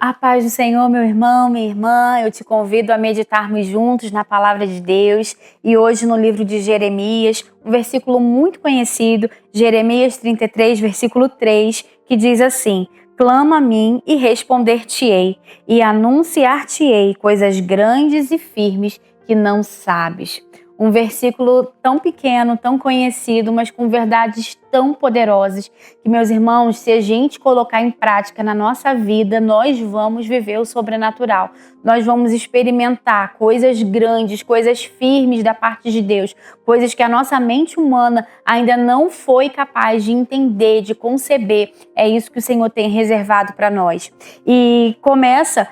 A paz do Senhor, meu irmão, minha irmã, eu te convido a meditarmos juntos na palavra de Deus e hoje no livro de Jeremias, um versículo muito conhecido, Jeremias 33, versículo 3, que diz assim: clama a mim e responder-te-ei e anunciar-te-ei coisas grandes e firmes que não sabes. Um versículo tão pequeno, tão conhecido, mas com verdades tão poderosas que, meus irmãos, se a gente colocar em prática na nossa vida, nós vamos viver o sobrenatural. Nós vamos experimentar coisas grandes, coisas firmes da parte de Deus, coisas que a nossa mente humana ainda não foi capaz de entender, de conceber. É isso que o Senhor tem reservado para nós. E começa,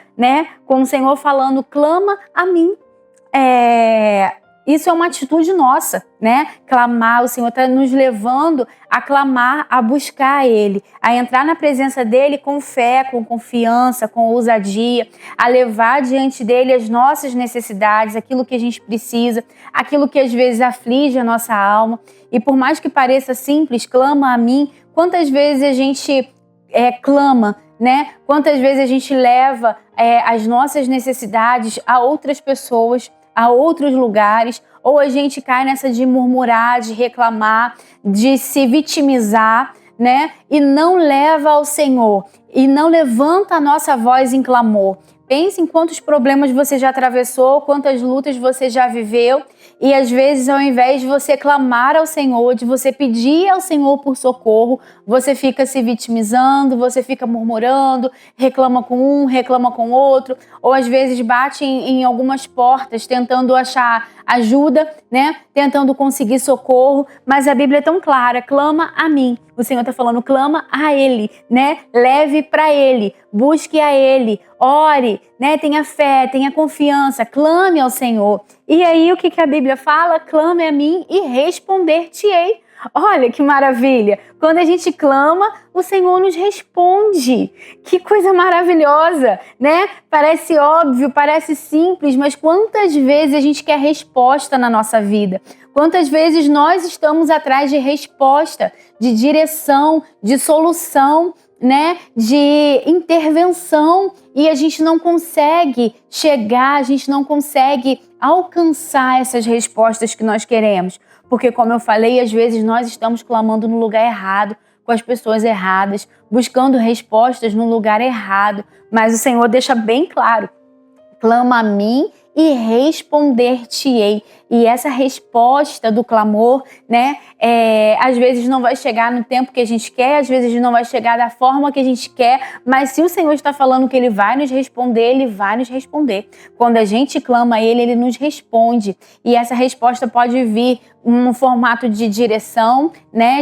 com o Senhor falando: clama a mim. Isso é uma atitude nossa, Clamar, o Senhor está nos levando a clamar, a buscar Ele, a entrar na presença dEle com fé, com confiança, com ousadia, a levar diante dEle as nossas necessidades, aquilo que a gente precisa, aquilo que às vezes aflige a nossa alma. E por mais que pareça simples, clama a mim, quantas vezes a gente clama, Quantas vezes a gente leva as nossas necessidades a outras pessoas, a outros lugares, ou a gente cai nessa de murmurar, de reclamar, de se vitimizar, e não leva ao Senhor, e não levanta a nossa voz em clamor. Pense em quantos problemas você já atravessou, quantas lutas você já viveu, e às vezes, ao invés de você clamar ao Senhor, de você pedir ao Senhor por socorro, você fica se vitimizando, você fica murmurando, reclama com um, reclama com outro, ou às vezes bate em algumas portas tentando achar ajuda, tentando conseguir socorro, mas a Bíblia é tão clara: clama a mim. O Senhor está falando: clama a Ele, Leve para Ele, busque a Ele, ore, Tenha fé, tenha confiança, clame ao Senhor. E aí o que a Bíblia fala? Clame a mim e responder-te-ei. Olha que maravilha! Quando a gente clama, o Senhor nos responde. Que coisa maravilhosa, Parece óbvio, parece simples, mas quantas vezes a gente quer resposta na nossa vida? Quantas vezes nós estamos atrás de resposta, de direção, de solução, de intervenção, e a gente não consegue chegar, a gente não consegue alcançar essas respostas que nós queremos. Porque, como eu falei, às vezes nós estamos clamando no lugar errado, com as pessoas erradas, buscando respostas no lugar errado. Mas o Senhor deixa bem claro: clama a mim e responder-te-ei. E essa resposta do clamor, às vezes não vai chegar no tempo que a gente quer, às vezes não vai chegar da forma que a gente quer, mas se o Senhor está falando que Ele vai nos responder, Ele vai nos responder. Quando a gente clama a Ele, Ele nos responde. E essa resposta pode vir um formato de direção,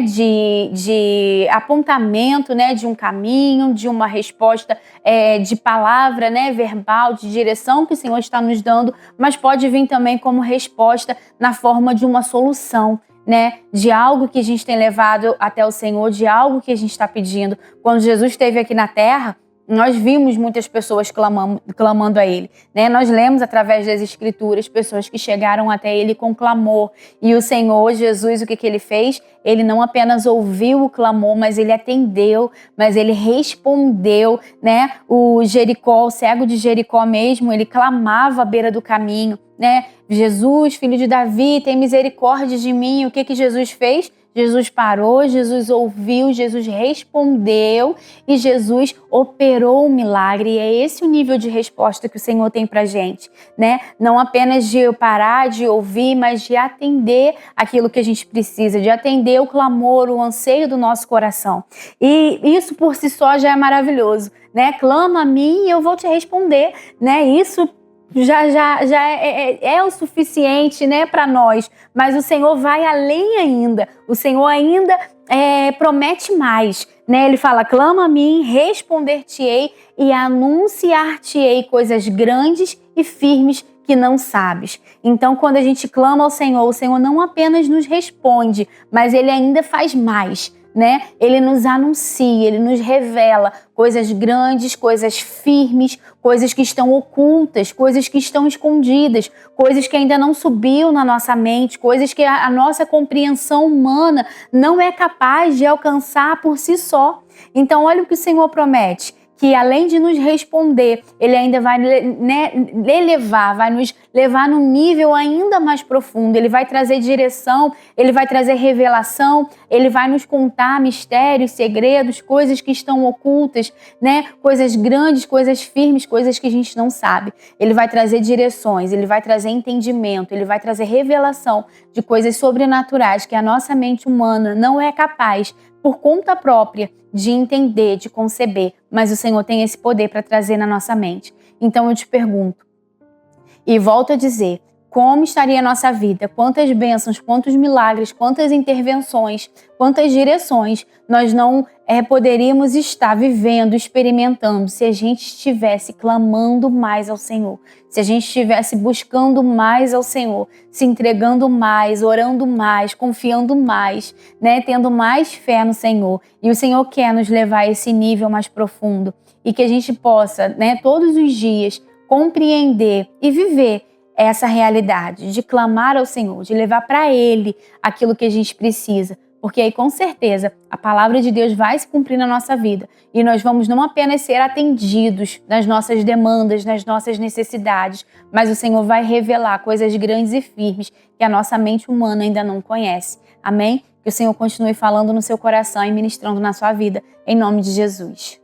de apontamento, de um caminho, de uma resposta de palavra, verbal, de direção que o Senhor está nos dando, mas pode vir também como resposta na forma de uma solução, de algo que a gente tem levado até o Senhor, de algo que a gente está pedindo. Quando Jesus esteve aqui na Terra, nós vimos muitas pessoas clamando a Ele, Nós lemos através das Escrituras pessoas que chegaram até Ele com clamor. E o Senhor Jesus, o que Ele fez? Ele não apenas ouviu o clamor, mas Ele atendeu, mas Ele respondeu, O Jericó, o cego de Jericó mesmo, ele clamava à beira do caminho, Jesus, filho de Davi, tem misericórdia de mim. O que Jesus fez? Jesus parou, Jesus ouviu, Jesus respondeu e Jesus operou o milagre. E é esse o nível de resposta que o Senhor tem pra gente, Não apenas de parar, de ouvir, mas de atender aquilo que a gente precisa, de atender o clamor, o anseio do nosso coração. E isso por si só já é maravilhoso, Clama a mim e eu vou te responder, Isso já é o suficiente, para nós, mas o Senhor vai além ainda. O Senhor ainda promete mais, Ele fala: clama a mim, responder-te-ei e anunciar-te-ei coisas grandes e firmes que não sabes. Então, quando a gente clama ao Senhor, o Senhor não apenas nos responde, mas Ele ainda faz mais. Ele nos anuncia, Ele nos revela coisas grandes, coisas firmes, coisas que estão ocultas, coisas que estão escondidas, coisas que ainda não subiu na nossa mente, coisas que a nossa compreensão humana não é capaz de alcançar por si só. Então, olha o que o Senhor promete: que além de nos responder, ele ainda vai, né, elevar, vai nos levar num nível ainda mais profundo. Ele vai trazer direção, ele vai trazer revelação, ele vai nos contar mistérios, segredos, coisas que estão ocultas, né? Coisas grandes, coisas firmes, coisas que a gente não sabe. Ele vai trazer direções, ele vai trazer entendimento, ele vai trazer revelação de coisas sobrenaturais que a nossa mente humana não é capaz, por conta própria, de entender, de conceber. Mas o Senhor tem esse poder para trazer na nossa mente. Então eu te pergunto, e volto a dizer, como estaria a nossa vida? Quantas bênçãos, quantos milagres, quantas intervenções, quantas direções nós não poderíamos estar vivendo, experimentando, se a gente estivesse clamando mais ao Senhor, se a gente estivesse buscando mais ao Senhor, se entregando mais, orando mais, confiando mais, né, tendo mais fé no Senhor. E o Senhor quer nos levar a esse nível mais profundo e que a gente possa, né, todos os dias compreender e viver essa realidade de clamar ao Senhor, de levar para Ele aquilo que a gente precisa, porque aí com certeza a palavra de Deus vai se cumprir na nossa vida e nós vamos não apenas ser atendidos nas nossas demandas, nas nossas necessidades, mas o Senhor vai revelar coisas grandes e firmes que a nossa mente humana ainda não conhece. Amém? Que o Senhor continue falando no seu coração e ministrando na sua vida, em nome de Jesus.